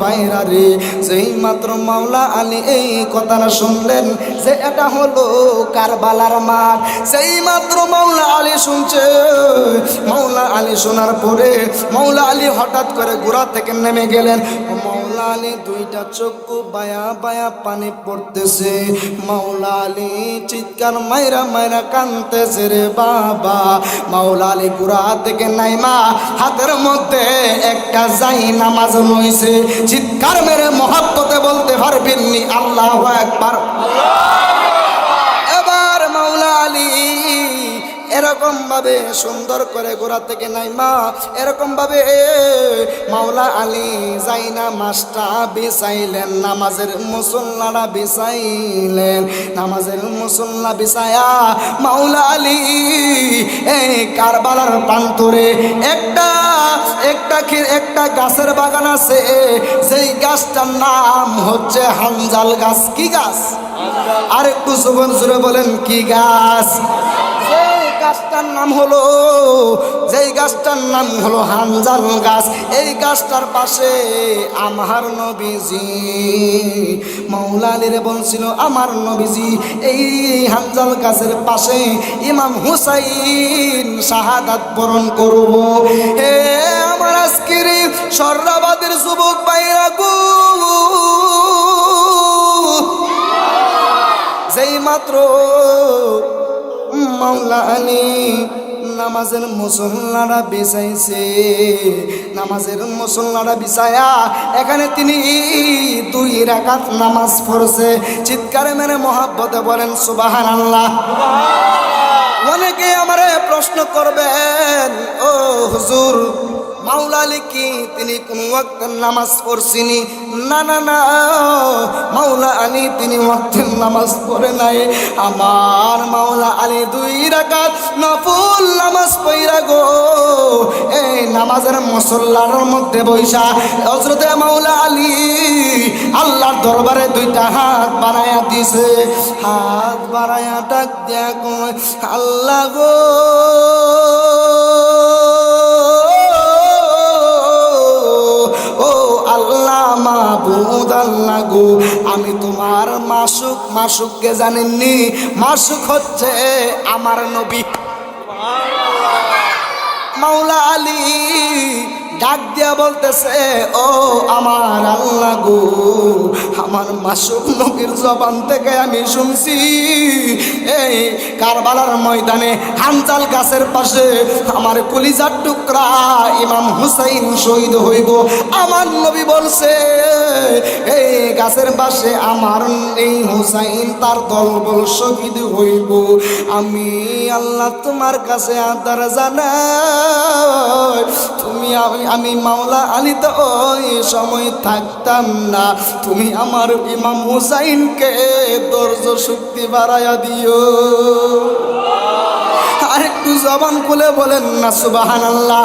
ভাইরা রে, যেই মাত্র মাওলা আলী এই কথাটা শুনলেন যে এটা হলো কারবালার মাঠ, সেই মাত্র মাওলা আলী শুনছে। মাওলা আলী শোনার পরে মাওলা আলী হঠাৎ করে ঘোড়া থেকে নেমে গেলেন। মাওলা আলী দুইটা চক্ষু বায়া বায়া পানি পড়তেছে। মাওলা আলী চিৎকার মাইরা মাইরা কাঁদতেছে রে বাবা। মাওলা আলী ঘোড়া থেকে নাইমা হাতের মধ্যে একটা যাই নামাজ লইছে। চিৎকার মেরে মহব্বতে বলতে পারবেননি আল্লাহু আকবার। এবার মাওলা আলী এরকম ভাবে সুন্দর করে ঘোড়া থেকে নাইমা এরকম ভাবে মাওলা আলী যাই না মাসটা বিছাইলেন, নামাজের মুসল্লাটা বিছাইলেন। নামাজের মুসল্লা বিছায়া মাওলা আলী এই কারবালার প্রান্তরে একটা গাছের বাগান আছে, যেই গাছটার নাম হচ্ছে হানজাল গাছ। কি গাছ? আর একটু জোরে বলেন কি গাছ? গাছটার নাম হলো হানজাল গাছ। এই গাছটার পাশে আমার নবীজি মাওলা আলীরে বলছিল, আমার নবীজি এই হানজাল গাছের পাশে ইমাম হুসাইন শাহাদাত বরণ করব। হে আমার আজকের সর্রাবাদের যুবক ভাইরা গো, যেই মাত্র মাওলা আলী নামাজের মুসল্লারা বিছাইছে, নামাজের মুসল্লারা বিছায়া এখানে তিনি 2 রাকাত নামাজ পড়ছে। চিৎকারে মেরে মহব্বতে বলেন সুবহানাল্লাহ। অনেকে আমারে প্রশ্ন করবেন, ও হুজুর মাওলা আলী কি তিনি কোন ওয়াক্তের নামাজ পড়ছিনি? না না না, মাওলা আলী তিনি ওয়াক্তের নামাজ পড়ে নাই। আমার মাওলা আলী 2 রাকাত নফল নামাজ পড়া গো এই নামাজের মুসল্লার মধ্যে বৈশা হযরতে মাওলা আলী আল্লাহর দরবারে 2টা হাত বাড়ায়া দিছে। হাত বাড়ায়া ডাক দিয়া কয়, আল্লাহ গো মাবুদ আল্লাহ গো, আমি তোমার মাসুক। মাসুককে জানেননি? মাসুক হচ্ছে আমার নবী। মাওলা আলী ডাক দিয়া বলতেছে, ও আমার আল্লাহ গো, আমার মাসুক নবীর জবান থেকে আমি শুনছি এই কারবালার ময়দানে হানজাল গাছের পাশে আমার কলিজার টুকরা ইমাম হুসাইন শহীদ হইব। আমার নবী বলছে এই গাছের পাশে আমার এই হুসাইন তার দলবল শহীদ হইব। আমি আল্লাহ তোমার কাছে আদার জানাই, তুমি আমি মাওলা আলী তো ওই সময় থাকতাম না, তুমি আমার ইমাম হুসাইনকে ধৈর্য শক্তি বাড়াইয়া দিও। আর একটু জবান খুলে বলেন না সুবহানাল্লাহ।